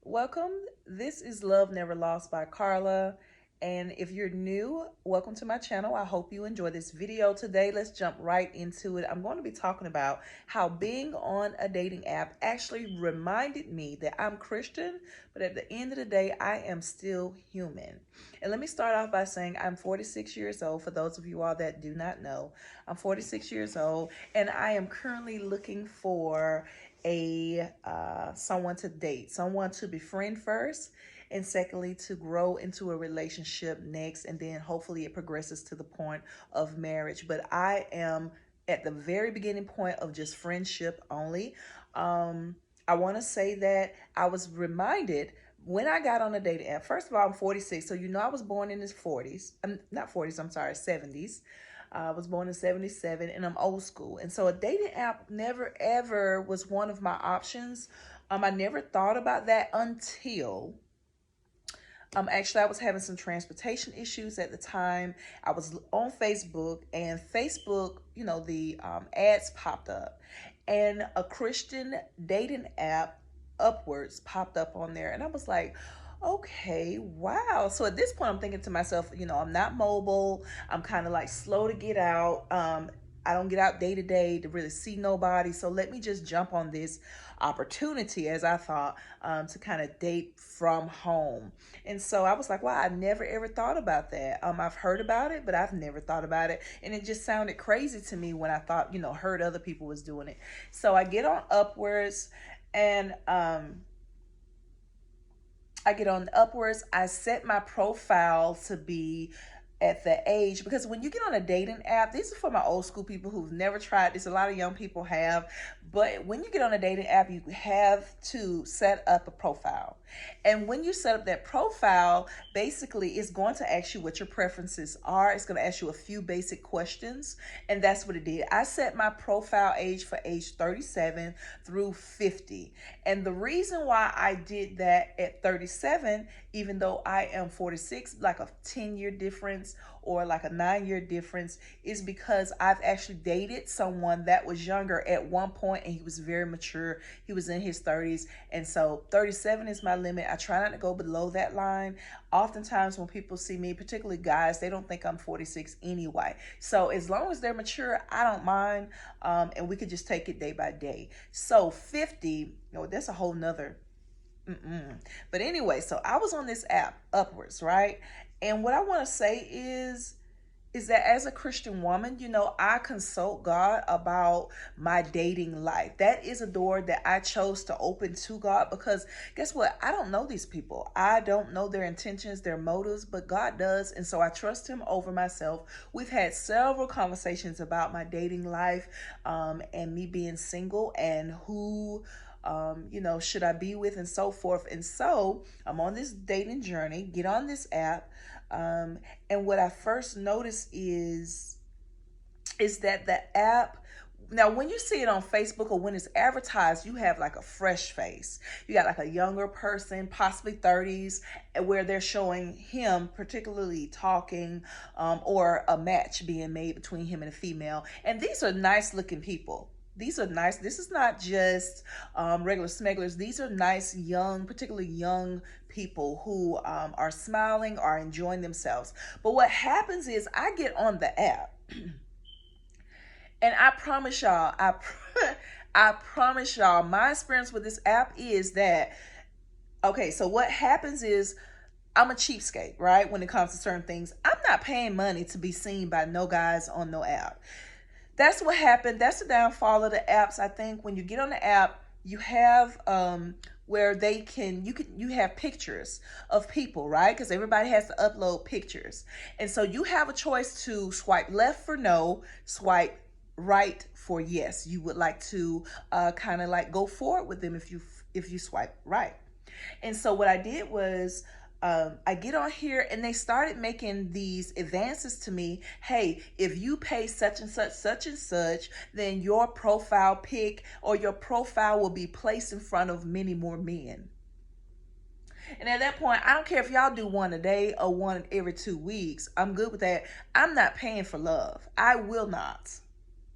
Welcome. This is Love Never Lost by Carla. And if you're new, welcome to my channel. I hope you enjoy this video today. Let's jump right into it. I'm going to be talking about how being on a dating app actually reminded me that I'm Christian, but at the end of the day, I am still human. And let me start off by saying I'm 46 years old. For those of you all that do not know, I'm 46 years old, and I am currently looking for a someone to date, someone to befriend first, and secondly to grow into a relationship next, and then hopefully it progresses to the point of marriage. But I am at the very beginning point of just friendship only. I want to say that I was reminded when I got on a dating app. First of all, I'm 46, so I was born in his 40s. I'm not 40s, I'm sorry, 70s. I was born in 77, and I'm old school. And so a dating app never ever was one of my options. I never thought about that until actually I was having some transportation issues at the time. I was on Facebook, and Facebook, the ads popped up, and a Christian dating app, Upwards, popped up on there, and I was like, okay, wow. So at this point, I'm thinking to myself, I'm not mobile. I'm kind of like slow to get out. I don't get out day to day to really see nobody. So let me just jump on this opportunity, as I thought, to kind of date from home. And so I was like, wow, I never ever thought about that. I've heard about it, but I've never thought about it. And it just sounded crazy to me when I thought, heard other people was doing it. So I get on Upwards, and I set my profile to be at the age, because when you get on a dating app, these are for my old school people who've never tried this. A lot of young people have, but when you get on a dating app, you have to set up a profile. And when you set up that profile, basically it's going to ask you what your preferences are. It's going to ask you a few basic questions, and that's what it did. I set my profile age for age 37 through 50. And the reason why I did that at 37, even though I am 46, like a 10-year difference or like a 9-year difference, is because I've actually dated someone that was younger at one point, and he was very mature. He was in his 30s. And so 37 is my limit. I try not to go below that line. Oftentimes when people see me, particularly guys, they don't think I'm 46 anyway. So as long as they're mature, I don't mind. And we could just take it day by day. So 50, that's a whole nother. But anyway, so I was on this app, Upwards, right? And what I want to say is that as a Christian woman, I consult God about my dating life. That is a door that I chose to open to God, because guess what? I don't know these people. I don't know their intentions, their motives, but God does. And so I trust him over myself. We've had several conversations about my dating life, and me being single, and who should I be with, and so forth. And so I'm on this dating journey, get on this app. And what I first noticed is that the app, now when you see it on Facebook or when it's advertised, you have like a fresh face. You got like a younger person, possibly 30s, where they're showing him particularly talking, or a match being made between him and a female. And these are nice looking people. These are nice. This is not just regular smugglers. These are nice, young, particularly young people who are smiling, are enjoying themselves. But what happens is I get on the app, and I promise y'all, I promise y'all, my experience with this app is that, okay, so what happens is I'm a cheapskate, right? When it comes to certain things, I'm not paying money to be seen by no guys on no app. That's what happened. That's the downfall of the apps. I think when you get on the app, you have where you have pictures of people, right? Because everybody has to upload pictures. And so you have a choice to swipe left for no, swipe right for yes. You would like to kind of like go forward with them if you swipe right. And so what I did was, I get on here, and they started making these advances to me. Hey, if you pay such and such, such and such, then your profile pic or your profile will be placed in front of many more men. And at that point, I don't care if y'all do one a day or one every 2 weeks. I'm good with that. I'm not paying for love. I will not.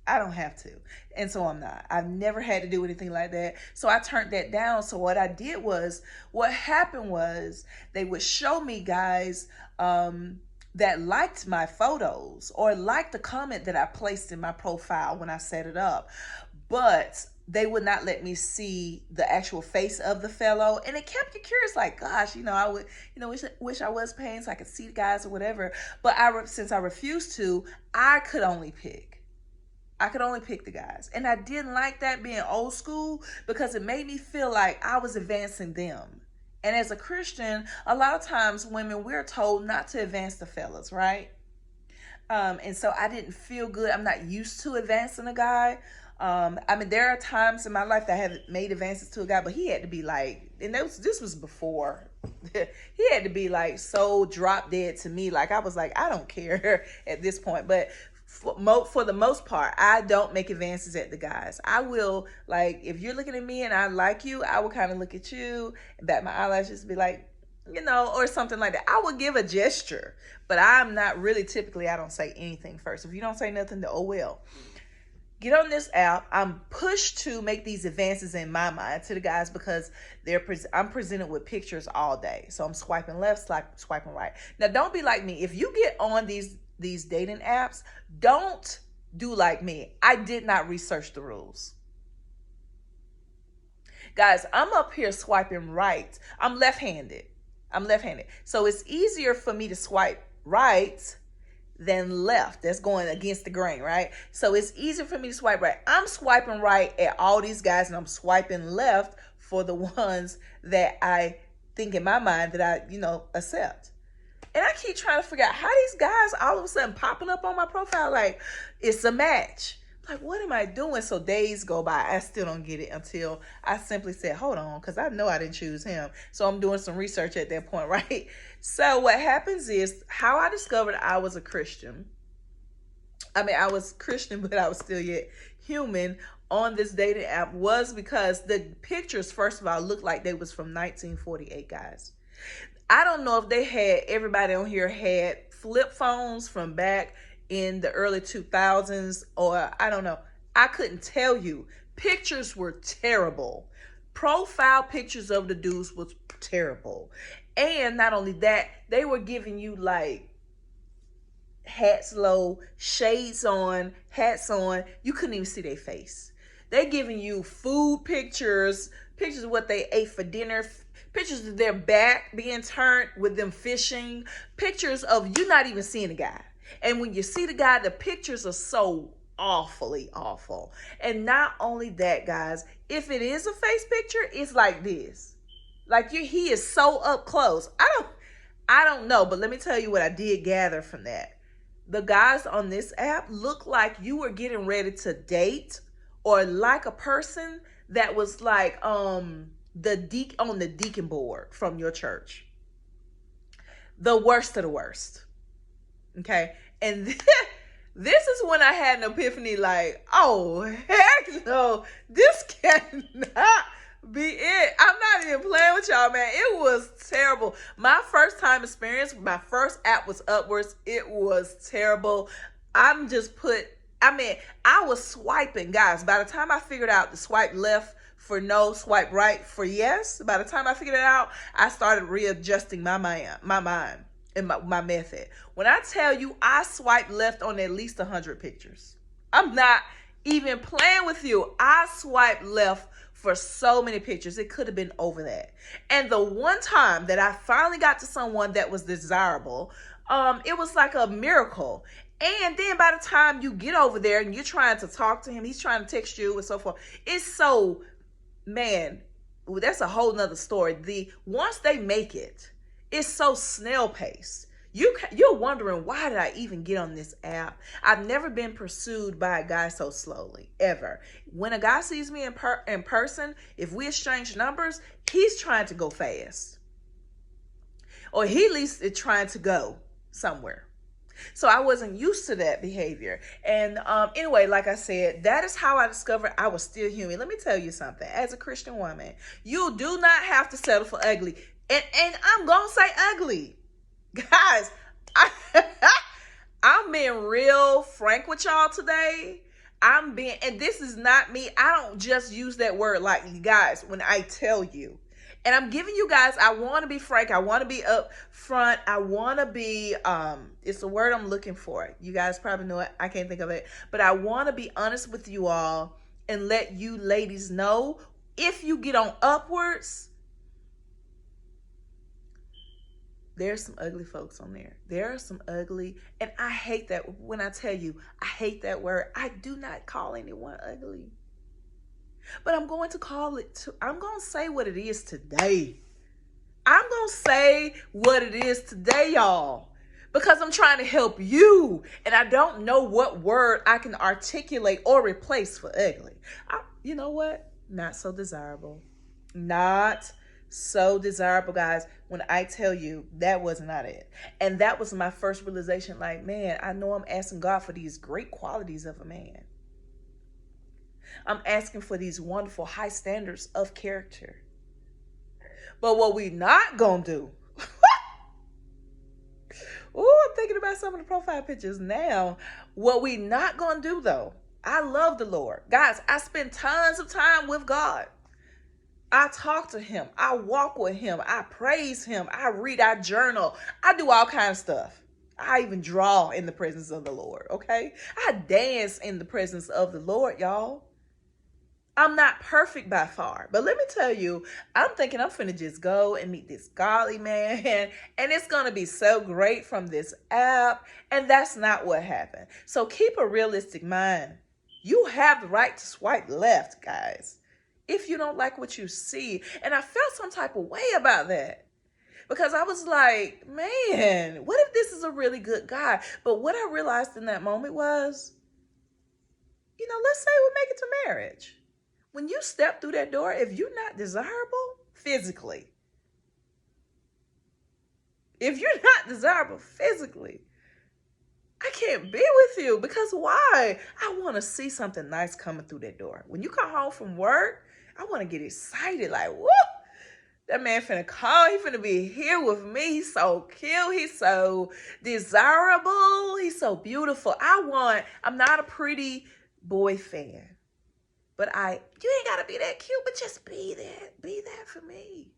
I don't have to. And so I'm not. I've never had to do anything like that. So I turned that down. So what I did was, what happened was they would show me guys that liked my photos or liked the comment that I placed in my profile when I set it up. But they would not let me see the actual face of the fellow, and it kept you curious, like, gosh, I would, wish I was paying so I could see the guys or whatever. But since I refused to, I could only pick the guys. And I didn't like that, being old school, because it made me feel like I was advancing them. And as a Christian, a lot of times women, we're told not to advance the fellas, right? And so I didn't feel good. I'm not used to advancing a guy. I mean, there are times in my life that I have made advances to a guy, but he had to be like, and this was before, he had to be like so drop dead to me. Like, I was like, I don't care at this point. But for the most part, I don't make advances at the guys. I will, like, if you're looking at me and I like you, I will kind of look at you and bat my eyelashes and be like, or something like that. I will give a gesture, but I'm not really, typically, I don't say anything first. If you don't say nothing, oh well. Get on this app. I'm pushed to make these advances in my mind to the guys because I'm presented with pictures all day. So I'm swiping left, swiping right. Now, don't be like me. If you get on these dating apps, don't do like me. I did not research the rules. Guys, I'm up here swiping right. I'm left-handed. So it's easier for me to swipe right than left. That's going against the grain, right? So it's easier for me to swipe right. I'm swiping right at all these guys, and I'm swiping left for the ones that I think in my mind that I, accept. And I keep trying to figure out how these guys all of a sudden popping up on my profile like it's a match. Like, what am I doing? So days go by. I still don't get it until I simply said, hold on, because I know I didn't choose him. So I'm doing some research at that point, right? So what happens is, how I discovered I was a Christian. I mean, I was Christian, but I was still yet human on this dating app, was because the pictures, first of all, looked like they was from 1948, guys. I don't know if everybody on here had flip phones from back in the early 2000s, or I don't know. I couldn't tell you. Pictures were terrible. Profile pictures of the dudes was terrible. And not only that, they were giving you like hats low, shades on, hats on. You couldn't even see their face. They giving you food pictures of what they ate for dinner, pictures of their back being turned with them fishing, pictures of you not even seeing the guy. And when you see the guy, the pictures are so awfully awful. And not only that, guys, if it is a face picture, it's like this. Like he is so up close. I don't know, but let me tell you what I did gather from that. The guys on this app look like you were getting ready to date, or like a person that was like on the deacon board from your church. The worst of the worst. Okay. And this is when I had an epiphany, like, oh, heck no, this cannot be it. I'm not even playing with y'all, man. It was terrible. My first time experience, my first app was Upwards. It was terrible. I was swiping, guys. By the time I figured out to swipe left for no, swipe right for yes, by the time I figured it out, I started readjusting my mind. In my method. When I tell you, I swipe left on at least 100 pictures. I'm not even playing with you. I swipe left for so many pictures. It could have been over that. And the one time that I finally got to someone that was desirable, it was like a miracle. And then by the time you get over there and you're trying to talk to him, he's trying to text you and so forth. It's so, man, that's a whole nother story. Once they make it, it's so snail paced. You're wondering, why did I even get on this app? I've never been pursued by a guy so slowly, ever. When a guy sees me in person, if we exchange numbers, he's trying to go fast. Or he at least is trying to go somewhere. So I wasn't used to that behavior. And anyway, like I said, that is how I discovered I was still human. Let me tell you something. As a Christian woman, you do not have to settle for ugly. And I'm going to say ugly. Guys, I'm being real frank with y'all today. I'm being, and this is not me. I don't just use that word lightly, guys, when I tell you. And I'm giving you guys, I want to be frank. I want to be up front. I want to be, it's the word I'm looking for. You guys probably know it. I can't think of it. But I want to be honest with you all and let you ladies know, if you get on upwards, there's some ugly folks on there. There are some ugly, and I hate that. When I tell you, I hate that word. I do not call anyone ugly. But I'm going to call it, I'm going to say what it is today. I'm going to say what it is today, y'all. Because I'm trying to help you. And I don't know what word I can articulate or replace for ugly. You know what? Not so desirable. Not so desirable, guys. When I tell you, that was not it. And that was my first realization. Like, man, I know I'm asking God for these great qualities of a man. I'm asking for these wonderful high standards of character. But what we not gonna do, oh, I'm thinking about some of the profile pictures now. What we not gonna do though, I love the Lord. Guys, I spend tons of time with God. I talk to him. I walk with him. I praise him. I read, I journal. I do all kinds of stuff. I even draw in the presence of the Lord, okay? I dance in the presence of the Lord, y'all. I'm not perfect by far, but let me tell you, I'm thinking I'm finna just go and meet this godly man, and it's gonna be so great from this app, and that's not what happened. So keep a realistic mind. You have the right to swipe left, guys, if you don't like what you see. And I felt some type of way about that, because I was like, man, what if this is a really good guy? But what I realized in that moment was, let's say we make it to marriage. When you step through that door, if you're not desirable physically, I can't be with you, because why? I want to see something nice coming through that door. When you come home from work, I want to get excited, like, whoop, that man finna call, he finna be here with me. He's so cute, he's so desirable, he's so beautiful. I'm not a pretty boy fan. But you ain't gotta be that cute, but just be that for me.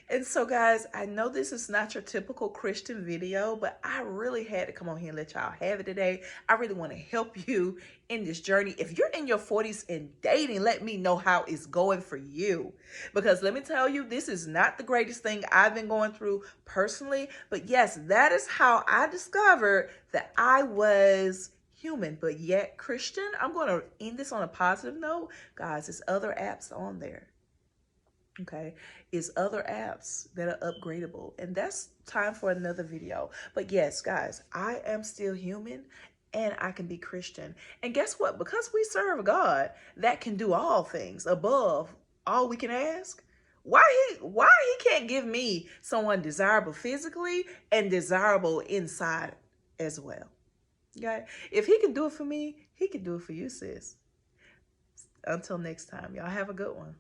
And so guys, I know this is not your typical Christian video, but I really had to come on here and let y'all have it today. I really want to help you in this journey. If you're in your 40s and dating, let me know how it's going for you. Because let me tell you, this is not the greatest thing I've been going through personally. But yes, that is how I discovered that I was human, but yet Christian. I'm going to end this on a positive note. Guys, there's other apps on there. Okay, it's other apps that are upgradable, and that's time for another video. But yes, guys, I am still human, and I can be Christian. And guess what? Because we serve a God that can do all things above all we can ask, why he can't give me someone desirable physically and desirable inside as well? Okay, if he can do it for me, he can do it for you, sis. Until next time, y'all have a good one.